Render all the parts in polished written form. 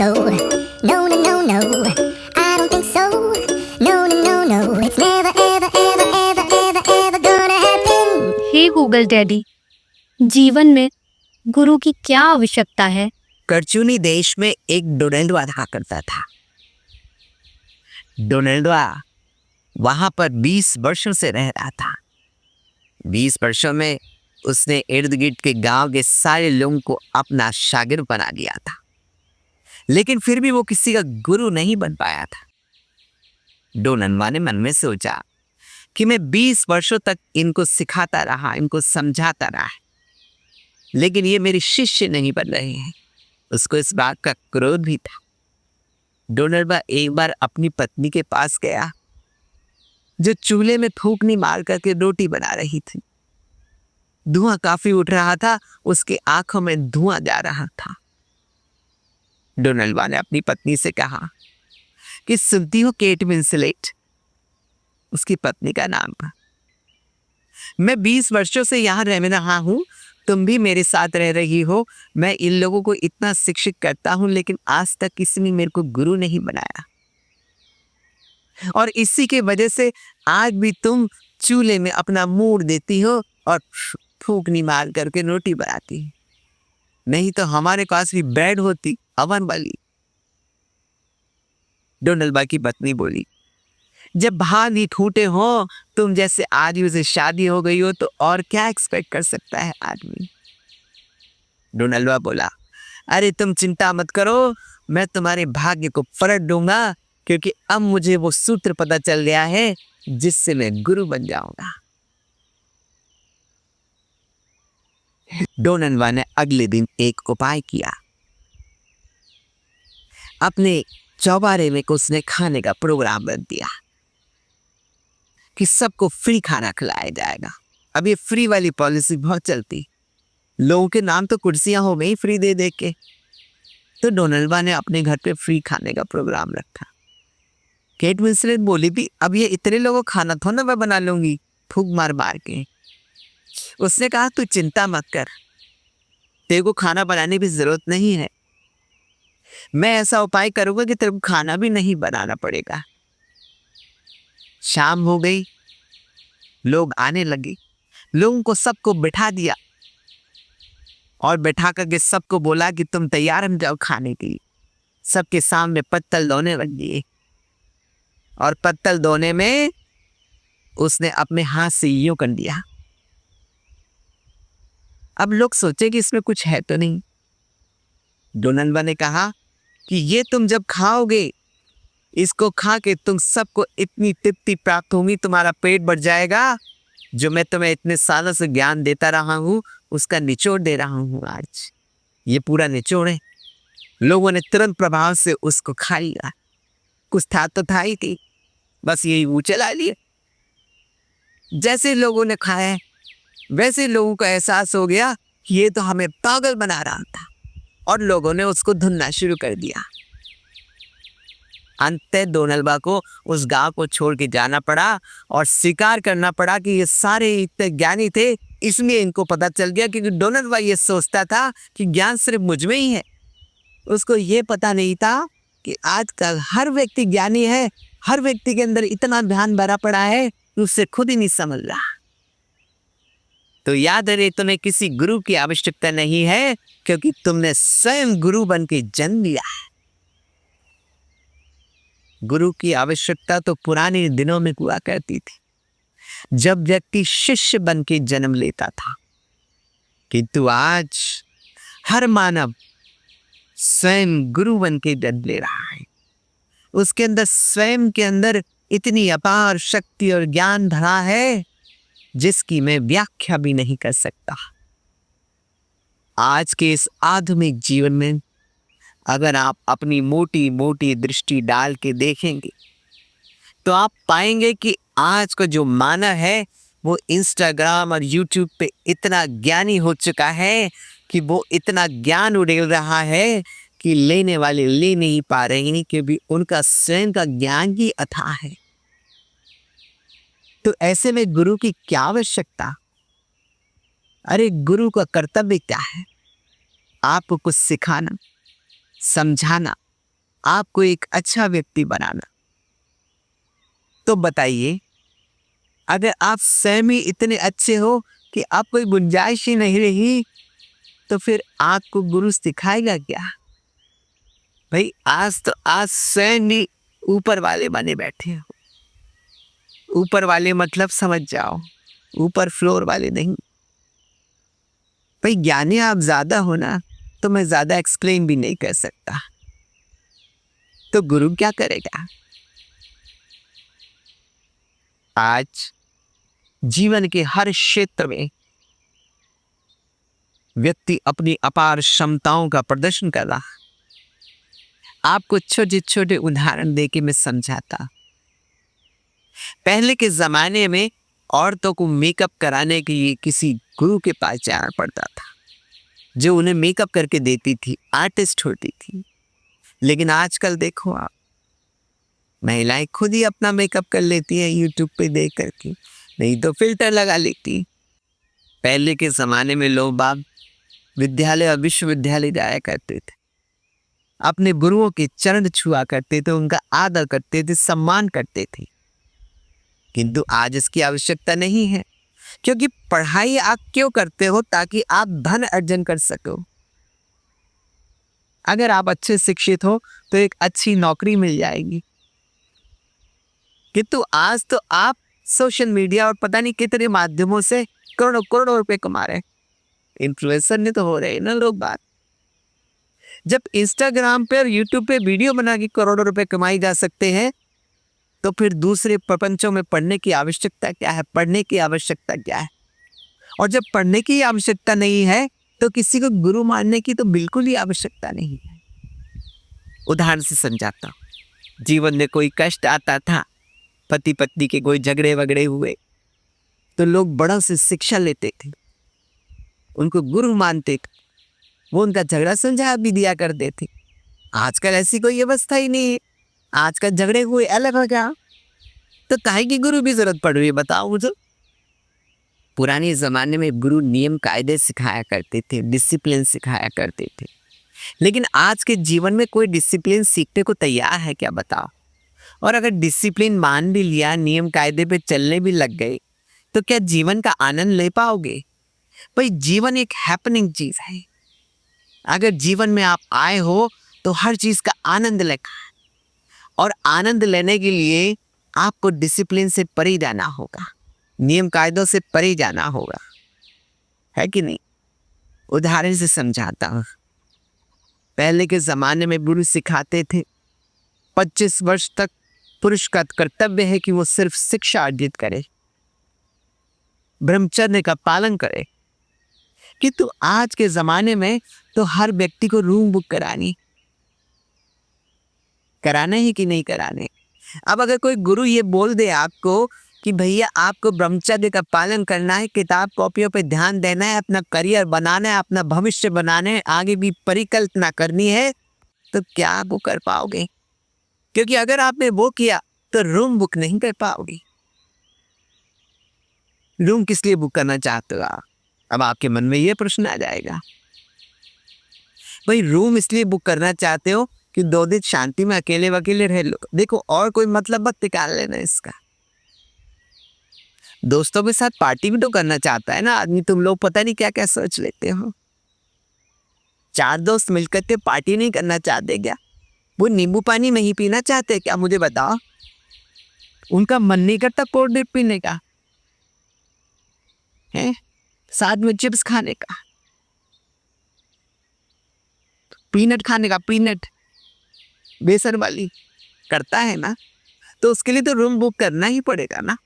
so. No, no, no, no. I don't think so. No, no, no, no. It's never, ever, ever, ever, ever, ever gonna happen. Hey Google daddy, जीवन में गुरु की क्या आवश्यकता है? करचूनी देश में एक डोनाल्डवा रहा करता था। डोनाल्डवा वहां पर 20 वर्षों से रह रहा था। 20 वर्षों में उसने इर्द गिर्द के गांव के सारे लोगों को अपना शागिर्द बना लिया था, लेकिन फिर भी वो किसी का गुरु नहीं बन पाया था। डोनाल्डवा ने मन में सोचा कि मैं 20 वर्षों तक इनको सिखाता रहा, इनको समझाता रहा, लेकिन ये मेरे शिष्य नहीं बन रहे हैं। उसको इस बात का क्रोध भी था। डोनाल्डवा एक बार अपनी पत्नी के पास गया, जो चूल्हे में फूंकनी मार करके रोटी बना रही थी। धुआं काफी उठ रहा था, उसके आंखों में धुआं जा रहा था। डोनाल्डवा ने अपनी पत्नी से कहा कि सुनती हो केट विंसलेट, उसकी पत्नी का नाम था। मैं 20 वर्षों से यहाँ रह रहा हूँ, तुम भी मेरे साथ रह रही हो। मैं इन लोगों को इतना शिक्षित करता हूँ, लेकिन आज तक किसी ने मेरे को गुरु नहीं बनाया, और इसी के वजह से आज भी तुम चूल्हे में अपना मुंह देती हो और फूंकनी मार करके रोटी बनाती। नहीं तो हमारे पास भी बेड होती, अवन वाली। डोनाल्डवा की पत्नी बोली, जब भाग ही ठूटे हो तुम जैसे आदमी से शादी हो गई हो, तो और क्या एक्सपेक्ट कर सकता है आदमी। डोनाल्डवा बोला, अरे तुम चिंता मत करो, मैं तुम्हारे भाग्य को पलट दूंगा, क्योंकि अब मुझे वो सूत्र पता चल गया है जिससे मैं गुरु बन जाऊंगा। डोनाल्डवा ने अगले दिन एक उपाय किया। अपने चौबारे में उसने खाने का प्रोग्राम बना दिया कि सबको फ्री खाना खिलाया जाएगा। अब ये फ्री वाली पॉलिसी बहुत चलती, लोगों के नाम तो कुर्सियां हो गई फ्री दे दे के। तो डोनाल्डवा ने अपने घर पे फ्री खाने का प्रोग्राम रखा। केट विंसलेट बोली थी, अब ये इतने लोगों खाना थोड़ा ना मैं बना लूंगी फूंक मार मार के। उसने कहा, तू चिंता मत कर, तेरे को खाना बनाने की जरूरत नहीं है। मैं ऐसा उपाय करूंगा कि तेरे को खाना भी नहीं बनाना पड़ेगा। शाम हो गई, लोग आने लगे। लोगों को सबको बिठा दिया और बैठा करके सबको बोला कि तुम तैयार हो जाओ खाने के लिए। सबके सामने पत्तल धोने लग दिए, और पत्तल धोने में उसने अपने हाथ से यूं कर दिया। अब लोग सोचे कि इसमें कुछ है तो नहीं। डोनाल्डवा ने कहा कि ये तुम जब खाओगे, इसको खा के तुम सबको इतनी तृप्ति प्राप्त होगी, तुम्हारा पेट बढ़ जाएगा। जो मैं तुम्हें इतने सालों से ज्ञान देता रहा हूँ, उसका निचोड़ दे रहा हूँ आज। ये पूरा निचोड़ है। लोगों ने तुरंत प्रभाव से उसको खा लिया। कुछ था तो था ही थी, बस यही वो चला लिए। जैसे लोगों ने खाया, वैसे लोगों को एहसास हो गया कि ये तो हमें पागल बना रहा था, और लोगों ने उसको धुनना शुरू कर दिया। अंततः डोनाल्डवा को उस गांव को छोड़ के जाना पड़ा और स्वीकार करना पड़ा कि ये सारे इतने ज्ञानी थे, इसलिए इनको पता चल गया। क्योंकि डोनाल्डवा ये सोचता था कि ज्ञान सिर्फ मुझ में ही है। उसको ये पता नहीं था कि आजकल हर व्यक्ति ज्ञानी है, हर व्यक्ति के अंदर इतना ध्यान भरा पड़ा है कि उससे खुद ही नहीं समझ रहा। तो याद रहे, तुम्हें किसी गुरु की आवश्यकता नहीं है, क्योंकि तुमने स्वयं गुरु बन के जन्म लिया है। गुरु की आवश्यकता तो पुराने दिनों में हुआ करती थी, जब व्यक्ति शिष्य बन के जन्म लेता था, किंतु आज हर मानव स्वयं गुरु बन के जन्म ले रहा है। उसके अंदर स्वयं के अंदर इतनी अपार शक्ति और ज्ञान भरा है जिसकी मैं व्याख्या भी नहीं कर सकता। आज के इस आधुनिक जीवन में अगर आप अपनी मोटी मोटी दृष्टि डाल के देखेंगे, तो आप पाएंगे कि आज का जो मानव है वो इंस्टाग्राम और यूट्यूब पे इतना ज्ञानी हो चुका है कि वो इतना ज्ञान उड़ेल रहा है कि लेने वाले ले नहीं पा रहे हैं, क्योंकि उनका स्वयं का ज्ञान ही अथाह है। तो ऐसे में गुरु की क्या आवश्यकता? अरे गुरु का कर्तव्य क्या है? आपको कुछ सिखाना, समझाना, आपको एक अच्छा व्यक्ति बनाना। तो बताइए, अगर आप स्वयं ही इतने अच्छे हो कि आप कोई गुंजाइश ही नहीं रही, तो फिर आपको गुरु सिखाएगा क्या? भाई आज स्वयं ही ऊपर वाले बने बैठे हो। ऊपर वाले मतलब समझ जाओ, ऊपर फ्लोर वाले नहीं। भाई ज्ञानी आप ज्यादा हो ना, तो मैं ज्यादा एक्सप्लेन भी नहीं कर सकता। तो गुरु क्या करेगा? आज जीवन के हर क्षेत्र में व्यक्ति अपनी अपार क्षमताओं का प्रदर्शन कर रहा। आपको छोटे छोटे उदाहरण देके मैं समझाता। पहले के जमाने में औरतों को मेकअप कराने के लिए किसी गुरु के पास जाना पड़ता था, जो उन्हें मेकअप करके देती थी, आर्टिस्ट होती थी। लेकिन आजकल देखो आप, महिलाएं खुद ही अपना मेकअप कर लेती हैं यूट्यूब पे देख करके, नहीं तो फिल्टर लगा लेती। पहले के जमाने में लोग बाग विद्यालय और विश्वविद्यालय जाया करते थे, अपने गुरुओं के चरण छुआ करते थे, उनका आदर करते थे, सम्मान करते थे। किंतु आज इसकी आवश्यकता नहीं है, क्योंकि पढ़ाई आप क्यों करते हो? ताकि आप धन अर्जन कर सको। अगर आप अच्छे शिक्षित हो तो एक अच्छी नौकरी मिल जाएगी। किंतु आज तो आप सोशल मीडिया और पता नहीं कितने माध्यमों से करोड़ों करोड़ों रुपए कमा रहे हैं। इन्फ्लुएंसर ने तो हो रहे हैं ना लोग बात। जब इंस्टाग्राम पे और यूट्यूब पे वीडियो बना के करोड़ों रुपए कमाई जा सकते हैं, तो फिर दूसरे प्रपंचों में पढ़ने की आवश्यकता क्या है? पढ़ने की आवश्यकता क्या है? और जब पढ़ने की आवश्यकता नहीं है, तो किसी को गुरु मानने की तो बिल्कुल ही आवश्यकता नहीं है। उदाहरण से समझाता हूं। जीवन में कोई कष्ट आता था, पति पत्नी के कोई झगड़े वगड़े हुए, तो लोग बड़ों से शिक्षा लेते थे, उनको गुरु मानते थे, वो उनका झगड़ा सुलझा भी दिया करते थे। आजकल ऐसी कोई अवस्था ही नहीं है। आजकल झगड़े हुए अलग हो गया, तो काहे की गुरु भी जरूरत पड़ रही है? बताओ मुझे। पुराने जमाने में गुरु नियम कायदे सिखाया करते थे, डिसिप्लिन सिखाया करते थे। लेकिन आज के जीवन में कोई डिसिप्लिन सीखने को तैयार है क्या? बताओ। और अगर डिसिप्लिन मान भी लिया, नियम कायदे पे चलने भी लग गए, तो क्या जीवन का आनंद ले पाओगे? भाई जीवन एक हैपनिंग चीज है। अगर जीवन में आप आए हो तो हर चीज का आनंद लेना है, और आनंद लेने के लिए आपको डिसिप्लिन से परे जाना होगा, नियम कायदों से परे जाना होगा, है कि नहीं? उदाहरण से समझाता हूं। पहले के जमाने में गुरु सिखाते थे 25 वर्ष तक पुरुष का कर्तव्य है कि वो सिर्फ शिक्षा अर्जित करे, ब्रह्मचर्य का पालन करे। किंतु आज के जमाने में तो हर व्यक्ति को रूम बुक कराने ही कि नहीं कराने। अब अगर कोई गुरु ये बोल दे आपको कि भैया आपको ब्रह्मचर्य का पालन करना है, किताब कॉपियों पे ध्यान देना है, अपना करियर बनाना है, अपना भविष्य बनाना है, आगे भी परिकल्पना करनी है, तो क्या आप वो कर पाओगे? क्योंकि अगर आपने वो किया तो रूम बुक नहीं कर पाओगे। रूम किस लिए बुक करना चाहते हो आप? अब आपके मन में ये प्रश्न आ जाएगा। भाई रूम इसलिए बुक करना चाहते हो कि 2 दिन शांति में अकेले वकेले रह लो। देखो, और कोई मतलब मत निकाल लेना इसका। दोस्तों के साथ पार्टी भी तो करना चाहता है ना आदमी। तुम लोग पता नहीं क्या क्या सोच लेते हो। 4 दोस्त मिलकर के पार्टी नहीं करना चाहते क्या? वो नींबू पानी नहीं पीना चाहते क्या? मुझे बताओ। उनका मन नहीं करता कोल्ड ड्रिंक पीने का है, साथ में चिप्स खाने का, पीनट खाने का, पीनट बेसन वाली करता है ना, तो उसके लिए तो रूम बुक करना ही पड़ेगा ना।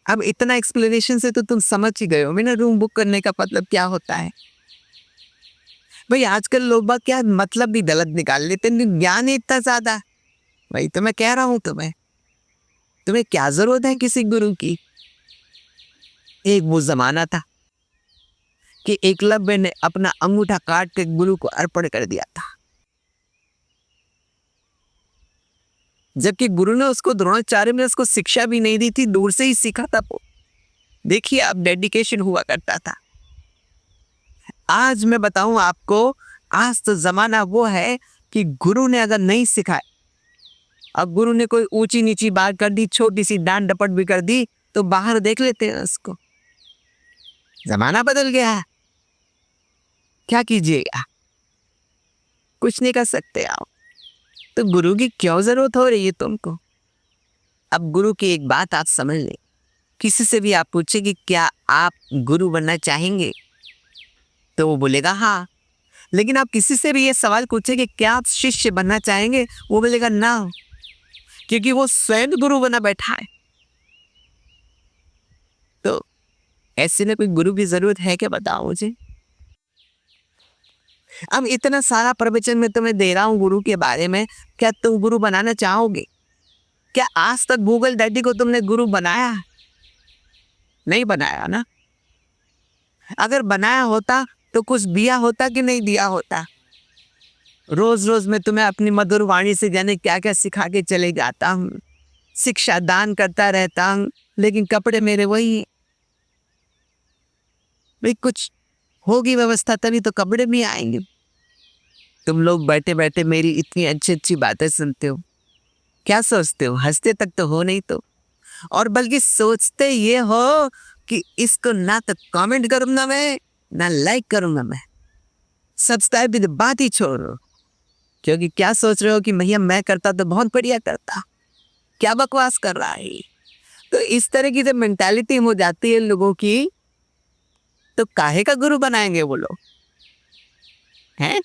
अब इतना एक्सप्लेनेशन से तो तुम समझ ही गए हो ना रूम बुक करने का मतलब क्या होता है। भाई आजकल लोग बाग क्या मतलब भी गलत निकाल लेते हैं, ज्ञान है इतना ज्यादा। भाई तो मैं कह रहा हूं तुम्हें क्या जरूरत है किसी गुरु की? एक वो जमाना था कि एकलव्य ने अपना अंगूठा काट के गुरु को अर्पण कर दिया था, जबकि गुरु ने उसको द्रोणाचार्य ने उसको शिक्षा भी नहीं दी थी, दूर से ही सीखा था वो। देखिए अब डेडिकेशन हुआ करता था। आज मैं बताऊं आपको, आज तो जमाना वो है कि गुरु ने अगर नहीं सिखाया, अब गुरु ने कोई ऊंची नीची बात कर दी, छोटी सी डांट डपट भी कर दी, तो बाहर देख लेते हैं उसको। जमाना बदल गया है, क्या कीजिएगा, कुछ नहीं कर सकते आप। तो गुरु की क्यों जरूरत हो रही है तुमको? अब गुरु की एक बात आप समझ लें, किसी से भी आप पूछे कि क्या आप गुरु बनना चाहेंगे, तो वो बोलेगा हाँ। लेकिन आप किसी से भी ये सवाल पूछे कि क्या आप शिष्य बनना चाहेंगे, वो बोलेगा ना, क्योंकि वो स्वयं गुरु बना बैठा है। तो ऐसे में कोई गुरु की जरूरत है क्या, बताओ मुझे। अब इतना सारा प्रवचन मैं तुम्हें दे रहा हूं गुरु के बारे में, क्या तुम गुरु बनाना चाहोगे? क्या आज तक गूगल डैडी को तुमने गुरु बनाया? नहीं बनाया ना। अगर बनाया होता तो कुछ दिया होता कि नहीं दिया होता? रोज रोज मैं तुम्हें अपनी मधुर वाणी से जाने क्या क्या सिखा के चले जाता हूँ, शिक्षा दान करता रहता हूँ, लेकिन कपड़े मेरे वही। भाई कुछ होगी व्यवस्था तभी तो कपड़े भी आएंगे। तुम लोग बैठे बैठे मेरी इतनी अच्छी अच्छी बातें सुनते हो, क्या सोचते हो? हंसते तक तो हो नहीं तो, और बल्कि सोचते ये हो कि इसको ना तो कमेंट करूंगा मैं, ना लाइक करूंगा मैं, सब्सक्राइब की तो बात ही छोड़ो। क्योंकि क्या सोच रहे हो कि भैया मैं करता तो बहुत बढ़िया करता, क्या बकवास कर रहा है। तो इस तरह की जब मेंटालिटी हो जाती है लोगों की, तो काहे का गुरु बनाएंगे वो लोग हैं?